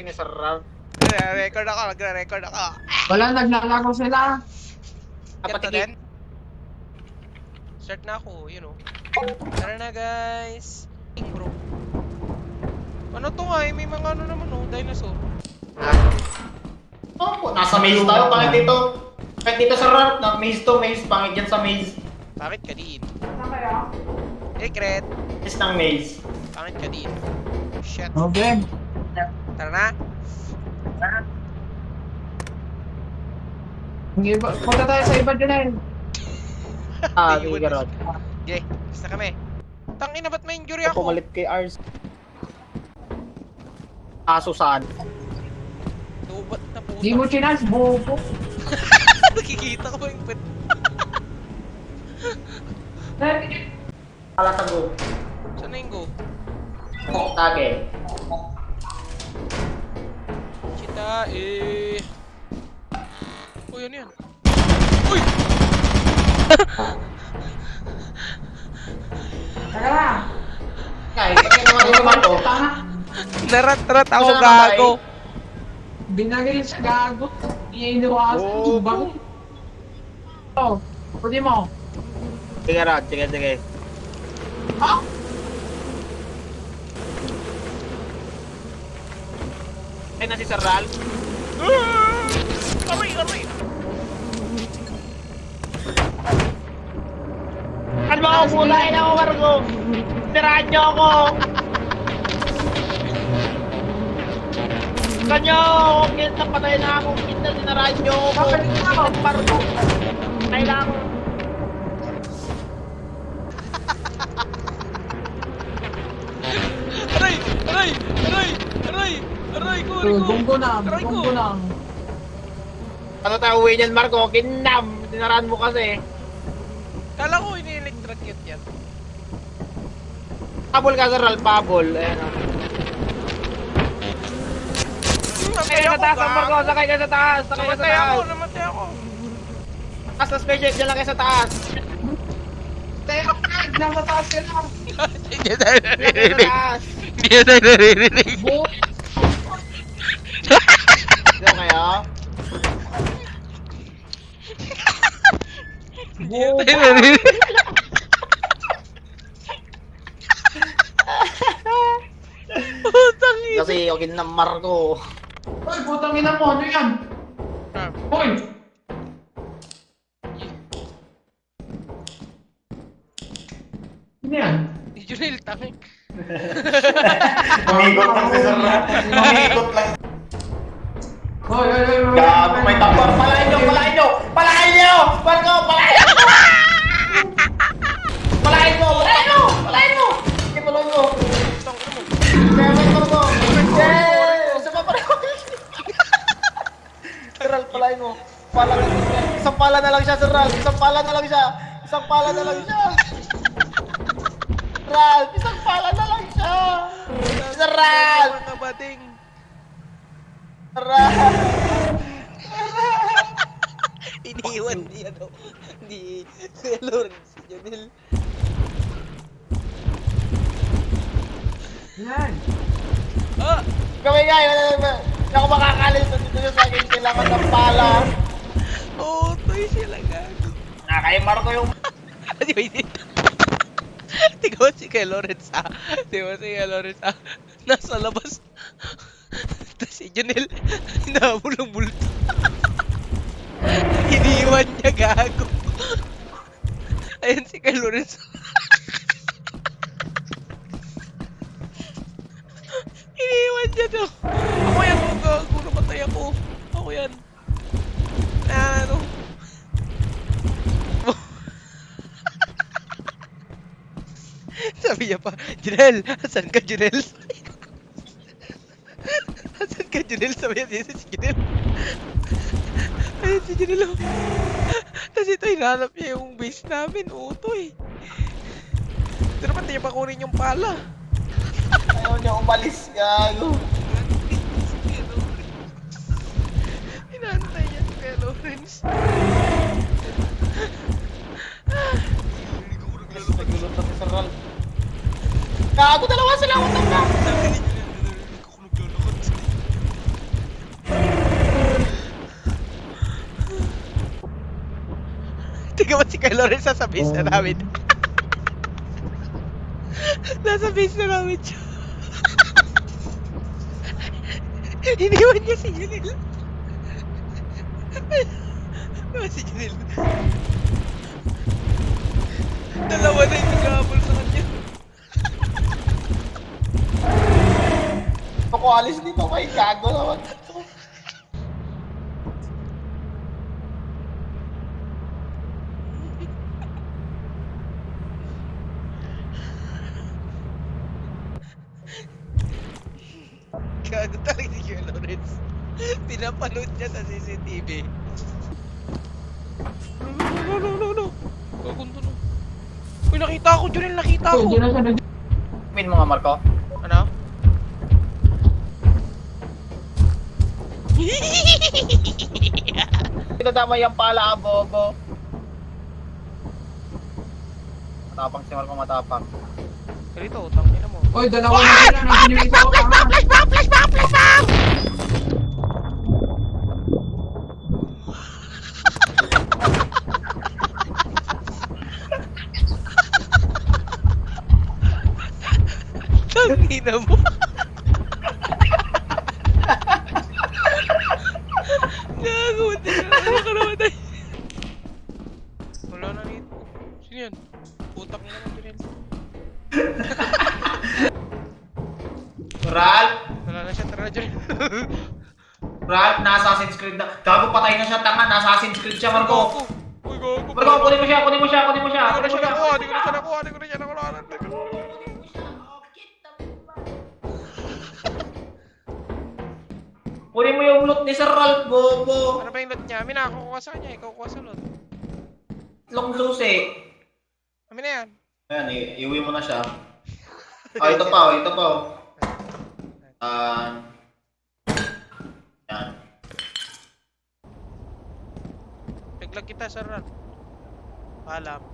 ni Sir Ralph. Nagre-record ako, nagre-record ako. Wala, naglalago sila. Ganito din. Start na ako, you know. Tara na guys. Bro. Ano to nga eh, may mga ano naman oh, dinosaur. Oh, nasa maze tayo. Pangit dito. Pangit dito Sir Ralph. Maze to, maze. Pangit dyan sa maze. Bakit ka din? Saan kaya? Secret. Maze ng maze. Bakit ka din? Shit. Okay. Tara na. Punta tayo sa iba dyan eh. Sige Rod. Okay, basta kami. Tangina, ba't may injury ako? Pumalit kay Ars. Aso saan? Tubat na puta. Di mo chinas, bobo. Nakikita ko yung pet. Pala sa go. Saan na yung go? Tage. Kita eh. Uy, ano yan? Uy! Tara na. Kaya naman to. Narat-rat ako Saan gago. Binagay sa gago. Iniinuwas. Oo. Bakit? Oh, pwede mo. Sige Rod, sige. Ah! Ay na si Sir Ralph. Aray, aray! Ano ba ako kulay na ako, Margo? Tirahan niyo ako! Kanyo! Kinta patay na ako! Kinta sinarahan niyo ako! Bakit ako? Margo! Kailangan ko! Aray! Aray! Aray! Aray! Aray ko! Aray ko! Bunggo lang, Aray ko! bunggo lang. Ano tayo uwi niyan, Margo? Kinam! Sinarahan mo kasi! Kala ko ini-electrocute yan. Pabol ka, Sir Ralph, pabol. Ayan o. Sakay ka sa taas, Margo! Sakay ka sa taas! Sakay ka sa Namatay ako! taas! Namatay ako! Taas na special, dyan lang kayo sa taas! Tayo, namataas ka lang. Hindi tayo Dyan lang kayo sa taas! Hindi tayo naririnig. Bo. Dyan kayo? Hindi tayo naririnig. Putang ina. Kasi okay na, Margo. Hoy, putang ina mo, ano yan? Ah, Hoy! Ano yan? Junel, tangik. Umigot lang si Sir Ralph. Umigot lang. Hoy, hoy, hoy, hoy! Gago, may tambor. Palain nyo! Palain nyo! Palain nyo! Margo, palain nyo! Palain mo! Palain mo! Palain mo! Hindi mo lang mo. Tang ina mo. Seven, Margo. Yes! Isa pa pa rin. Sir Ralph, palain mo. Pala na lang siya. Isang pala na lang siya, Sir Ralph. Isang pala na lang siya. Isang pala na lang siya. Ralph, isang pala na lang siya. Sir Ralph! Mga bading. Ralph! Iniwan niya daw. Ni Lawrence Junel. Yan! Ah! Kami nga, hindi ako makakalis dito sa akin. Kailangan ng pala. Oo, toy sila gago. Kay Marco yung... Di ba hindi? Tingnan mo si kay Lawrence ah. Tingnan mo si kay Lawrence ah. Nasa labas. Tapos si Junel, hinahabol ang bulto. Iniwan niya gago. Ayun si kay Lawrence. Iniwan niya daw. Ako yan, oh, gago. Namatay ako. Ako yan. Ano? Sabi niya pa, Junel, asan ka Junel? Asan ka Junel? Sabi niya si Junel. Ayun si Junel. Oh. Tapos ito, hinahanap niya yung base namin. Utoy. Pero ba't niya pa kunin yung pala? Ayaw niya umalis, gago. Hinahantay niya kay Lawrence. Nagulot na si Sir Ralph. Gago, dalawa sila. Utang na. Sabi ni Junel, narinig ako naglalakad. Tingnan mo si Kay Lawrence sa base na namin. Nasa base na namin siya. Iniwan niya si Junel. Si Junel. Dalawa na yung nag-aabol sa kanya. Ako alis dito kay gago naman. Gago talaga si Kuya Lawrence. Pinapanood niya sa CCTV. No. Gagundo no. Uy, nakita ako, Junel, nakita Oh, ako. dyan na siya nag- Win mo nga, Marco. Ano? Pinadama yung pala, bobo. Matapang si Marco, matapang. Ganito, utang nila mo. Oy, dalawa na sila. Nandun yung isa ko tama. Tangina mo. Gago, hindi ka namatay. Wala na rin. Sino yan? Utak na naman din. Ralph! Wala na siya, tara na dyan. Ralph, nasa Assassin's Creed na. Gago, patay na siya, tanga. Nasa Assassin's Creed siya, Marco. Uy, gago. Marco, kunin mo siya, kunin mo siya, kunin mo siya. Hindi ko na Kunin mo siya siya. nakuha, hindi ko na siya nakuha. Kunin mo yung loot ni Sir Ralph, bobo. Ano ba yung loot niya? Amin na, kukuha sa kanya. Ikaw kuha sa loot. Long luce. Amin na yan. Ayan, iuwi mo na siya. Ah, ito pa, ito pa. Yan. Biglag kita, sir. Paalam.